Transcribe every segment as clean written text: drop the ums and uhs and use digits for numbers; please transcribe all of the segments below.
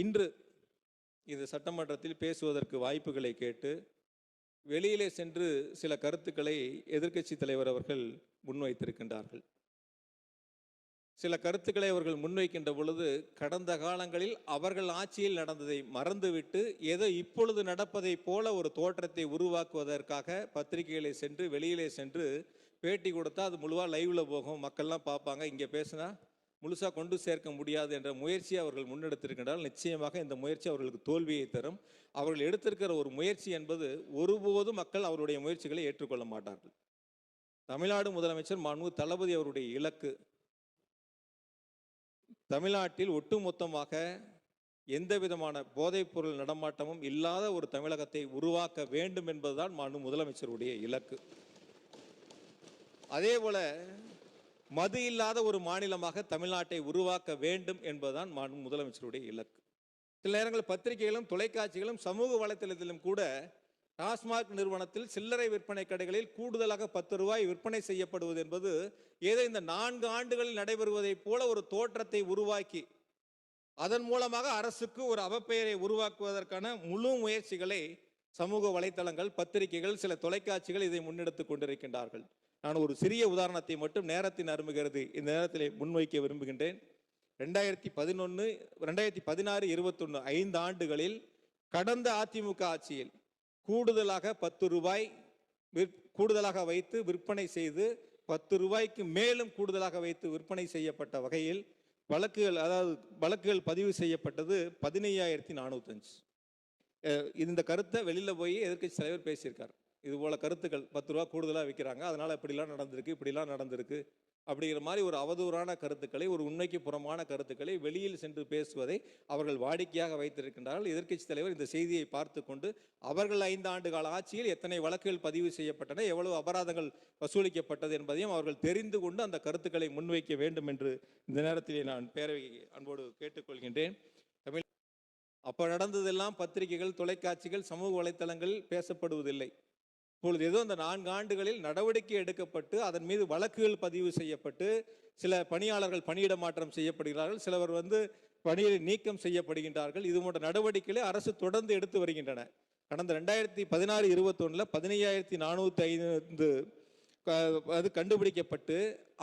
இன்று இந்த சட்டமன்றத்தில் பேசுவதற்கு வாய்ப்புகளை கேட்டு வெளியிலே சென்று சில கருத்துக்களை எதிர்க்கட்சி தலைவர் அவர்கள் முன்வைத்திருக்கின்றார்கள். சில கருத்துக்களை அவர்கள் முன்வைக்கின்ற பொழுது கடந்த காலங்களில் அவர்கள் ஆட்சியில் நடந்ததை மறந்துவிட்டு ஏதோ இப்பொழுது நடப்பதை போல ஒரு தோற்றத்தை உருவாக்குவதற்காக பத்திரிகைகளை சென்று வெளியிலே சென்று பேட்டி கொடுத்தா அது முழுவாக லைவ்ல போகும், மக்கள்லாம் பார்ப்பாங்க, இங்கே பேசினா முழுசாக கொண்டு சேர்க்க முடியாது என்ற முயற்சியை அவர்கள் முன்னெடுத்திருக்கின்றால் நிச்சயமாக இந்த முயற்சி அவர்களுக்கு தோல்வியை தரும். அவர்கள் எடுத்திருக்கிற ஒரு முயற்சி என்பது ஒருபோதும் மக்கள் அவருடைய முயற்சிகளை ஏற்றுக்கொள்ள மாட்டார்கள். தமிழ்நாடு முதலமைச்சர் மாண்பு தளபதி அவருடைய இலக்கு தமிழ்நாட்டில் ஒட்டுமொத்தமாக எந்த விதமான போதைப் பொருள் நடமாட்டமும் இல்லாத ஒரு தமிழகத்தை உருவாக்க வேண்டும் என்பதுதான் மாண்பு முதலமைச்சருடைய இலக்கு. அதே போல மது இல்லாத ஒரு மாநிலமாக தமிழ்நாட்டை உருவாக்க வேண்டும் என்பதுதான் மாண்பு முதலமைச்சருடைய இலக்கு. சில நேரங்கள் பத்திரிகைகளும் தொலைக்காட்சிகளும் சமூக வலைத்தளத்திலும் கூட டாஸ்மாக் நிறுவனத்தில் சில்லறை விற்பனை கடைகளில் கூடுதலாக 10 ரூபாய் விற்பனை செய்யப்படுவது என்பது ஏதோ இந்த 4 ஆண்டுகளில் நடைபெறுவதை போல ஒரு தோற்றத்தை உருவாக்கி அதன் மூலமாக அரசுக்கு ஒரு அவப்பெயரை உருவாக்குவதற்கான முழு முயற்சிகளை சமூக வலைத்தளங்கள், பத்திரிகைகள், சில தொலைக்காட்சிகள் இதை முன்னெடுத்துக் கொண்டிருக்கின்றார்கள். நான் ஒரு சிறிய உதாரணத்தை மட்டும் நேரத்தின் அருமுகிறது இந்த நேரத்தில் முன்வைக்க விரும்புகின்றேன். 2011, 2016, 21 5 ஆண்டுகளில் கடந்த அதிமுக ஆட்சியில் கூடுதலாக 10 ரூபாய் கூடுதலாக வைத்து விற்பனை செய்து 10 ரூபாய்க்கு மேலும் கூடுதலாக வைத்து விற்பனை செய்யப்பட்ட வகையில் வழக்குகள் பதிவு செய்யப்பட்டது 15,405. இந்த கருத்தை வெளியில போய் எதிர்க்கட்சி தலைவர் பேசியிருக்கார். இது போல கருத்துக்கள் 10 ரூபா கூடுதலாக விற்கிறாங்க, அதனால இப்படிலாம் நடந்திருக்கு அப்படிங்கிற மாதிரி ஒரு அவதூறான கருத்துக்களை, ஒரு உண்மைக்கு புறமான கருத்துக்களை வெளியில் சென்று பேசுவதை அவர்கள் வாடிக்கையாக வைத்திருக்கின்றார்கள். எதிர்க்கட்சி தலைவர் இந்த செய்தியை பார்த்து கொண்டு அவர்கள் 5 ஆண்டு கால ஆட்சியில் எத்தனை வழக்குகள் பதிவு செய்யப்பட்டன, எவ்வளவு அபராதங்கள் வசூலிக்கப்பட்டது என்பதையும் அவர்கள் தெரிந்து கொண்டு அந்த கருத்துக்களை முன்வைக்க வேண்டும் என்று இந்த நேரத்திலே நான் பேரவை அன்போடு கேட்டுக்கொள்கின்றேன். அப்ப நடந்ததெல்லாம் பத்திரிகைகள், தொலைக்காட்சிகள், சமூக வலைத்தளங்களில் பேசப்படுவதில்லை. இப்பொழுது ஏதோ இந்த 4 ஆண்டுகளில் நடவடிக்கை எடுக்கப்பட்டு அதன் மீது வழக்குகள் பதிவு செய்யப்பட்டு சில பணியாளர்கள் பணியிட மாற்றம் செய்யப்படுகிறார்கள், சிலவர் பணியை நீக்கம் செய்யப்படுகின்றார்கள். இது போன்ற நடவடிக்கைகளை அரசு தொடர்ந்து எடுத்து வருகின்றன. கடந்த 2016-21 15,405 அது கண்டுபிடிக்கப்பட்டு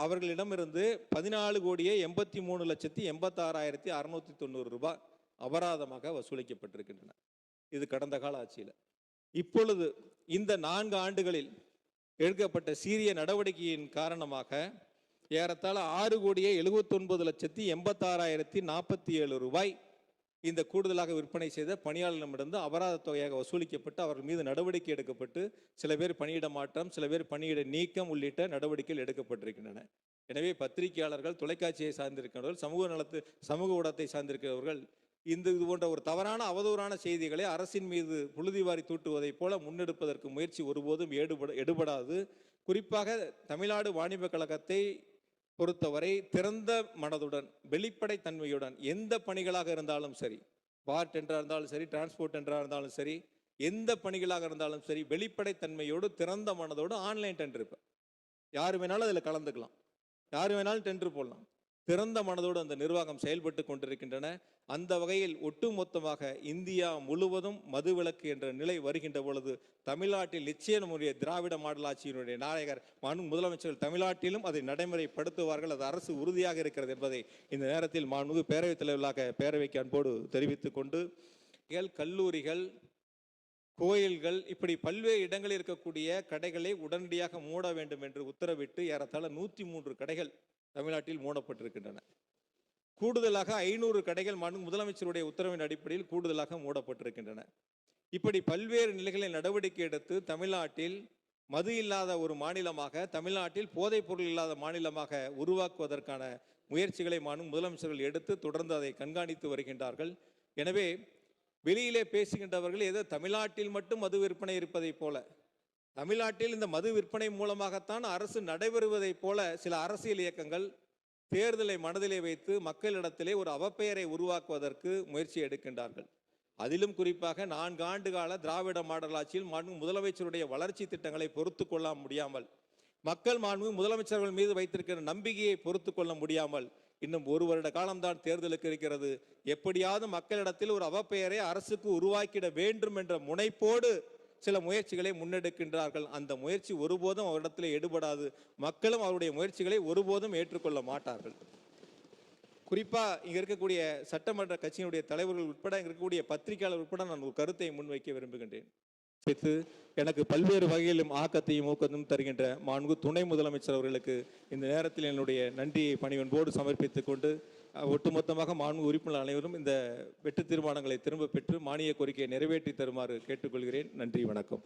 அவர்களிடமிருந்து 14,83,86,690 ரூபாய் அபராதமாக வசூலிக்கப்பட்டிருக்கின்றன. இது கடந்த கால ஆட்சியில். இப்பொழுது இந்த 4 ஆண்டுகளில் எடுக்கப்பட்ட சீரிய நடவடிக்கையின் காரணமாக ஏறத்தாழ 6,79,86,047 ரூபாய் இந்த கூடுதலாக விற்பனை செய்த பணியாளர்களிடமிருந்து அபராத தொகையாக வசூலிக்கப்பட்டு அவர்கள் மீது நடவடிக்கை எடுக்கப்பட்டு சில பேர் பணியிட மாற்றம், சில பேர் பணியிட நீக்கம் உள்ளிட்ட நடவடிக்கைகள் எடுக்கப்பட்டிருக்கின்றன. எனவே பத்திரிகையாளர்கள், தொலைக்காட்சியை சார்ந்திருக்கிறவர்கள், சமூக ஊடகத்தை சார்ந்திருக்கிறவர்கள் இது போன்ற ஒரு தவறான அவதூறான செய்திகளை அரசின் மீது புழுதிவாரி தூட்டுவதை போல முன்னெடுப்பதற்கு முயற்சி ஒருபோதும் எடுபடாது. குறிப்பாக தமிழ்நாடு வாணிப கழகத்தை பொறுத்தவரை திறந்த மனதுடன், வெளிப்படை தன்மையுடன் எந்த பணிகளாக இருந்தாலும் சரி, பார் டெண்டராக இருந்தாலும் சரி, டிரான்ஸ்போர்ட் டெண்டராக இருந்தாலும் சரி, எந்த பணிகளாக இருந்தாலும் சரி, வெளிப்படை தன்மையோடு திறந்த மனதோடு ஆன்லைன் டெண்டர் இருப்பேன். யார் வேணாலும் அதில் கலந்துக்கலாம், யார் வேணாலும் டெண்டர் போடலாம். திறந்த மனதோடு அந்த நிர்வாகம் செயல்பட்டு கொண்டிருக்கின்றன. அந்த வகையில் ஒட்டுமொத்தமாக இந்தியா முழுவதும் மதுவிலக்கு என்ற நிலை வருகின்ற பொழுது தமிழ்நாட்டில் நிச்சயமுடைய திராவிட மாடல் ஆட்சியினுடைய நாயகர் முதலமைச்சர்கள் தமிழ்நாட்டிலும் அதை நடைமுறைப்படுத்துவார்கள். அது அரசு உறுதியாக இருக்கிறது என்பதை இந்த நேரத்தில் மாண்புமிகு பேரவைத் தலைவர்களாக பேரவைக்கு அன்போடு தெரிவித்துக் கொண்டு, கல்லூரிகள், கோயில்கள் இப்படி பல்வேறு இடங்களில் இருக்கக்கூடிய கடைகளை உடனடியாக மூட வேண்டும் என்று உத்தரவிட்டு ஏறத்தாழ 103 கடைகள் தமிழ்நாட்டில் மூடப்பட்டிருக்கின்றன. கூடுதலாக 500 கடைகள் முதலமைச்சருடைய உத்தரவின் அடிப்படையில் கூடுதலாக மூடப்பட்டிருக்கின்றன. இப்படி பல்வேறு நிலைகளில் நடவடிக்கை எடுத்து தமிழ்நாட்டில் மது இல்லாத ஒரு மாநிலமாக, தமிழ்நாட்டில் போதைப் பொருள் இல்லாத மாநிலமாக உருவாக்குவதற்கான முயற்சிகளை முதலமைச்சர்கள் எடுத்து தொடர்ந்து அதை கண்காணித்து வருகின்றார்கள். எனவே வெளியிலே பேசுகின்றவர்கள் ஏதோ தமிழ்நாட்டில் மட்டும் மது விற்பனை இருப்பதை போல, தமிழ்நாட்டில் இந்த மது விற்பனை மூலமாகத்தான் அரசு நடைபெறுவதை போல சில அரசியல் இயக்கங்கள் தேர்தலை மனதிலே வைத்து மக்களிடத்திலே ஒரு அவப்பெயரை உருவாக்குவதற்கு முயற்சி எடுக்கின்றார்கள். அதிலும் குறிப்பாக 4 ஆண்டு கால திராவிட மாடல் ஆட்சியில் முதலமைச்சருடைய வளர்ச்சி திட்டங்களை பொறுத்து கொள்ள முடியாமல், மக்கள் முதலமைச்சர்கள் மீது வைத்திருக்கிற நம்பிக்கையை பொறுத்து கொள்ள முடியாமல் இன்னும் 1 வருட காலம்தான் தேர்தலுக்கு இருக்கிறது. எப்படியாவது மக்களிடத்தில் ஒரு அவப்பெயரை அரசுக்கு உருவாக்கிட வேண்டும் என்ற முனைப்போடு சில முயற்சிகளை முன்னெடுக்கின்றார்கள். அந்த முயற்சி ஒருபோதும் அவரிடத்தில் எடுபடாது. மக்களும் அவருடைய முயற்சிகளை ஒருபோதும் ஏற்றுக்கொள்ள மாட்டார்கள். குறிப்பா இங்க இருக்கக்கூடிய சட்டமன்ற கட்சியினுடைய தலைவர்கள் உட்பட, இங்க இருக்கக்கூடிய பத்திரிகையாளர் உட்பட நான் ஒரு கருத்தை முன்வைக்க விரும்புகின்றேன். எனக்கு பல்வேறு வகையிலும் ஆக்கத்தையும் ஊக்கத்தையும் தருகின்ற மாண்பு துணை முதலமைச்சர் அவர்களுக்கு இந்த நேரத்தில் என்னுடைய நன்றியை பணிவன்போடு சமர்ப்பித்துக் கொண்டு, ஒட்டுமொத்தமாக மாண்பு உறுப்பினர் அனைவரும் இந்த வெட்டு தீர்மானங்களை திரும்ப பெற்று மானிய கோரிக்கையை நிறைவேற்றி தருமாறு கேட்டுக்கொள்கிறேன். நன்றி, வணக்கம்.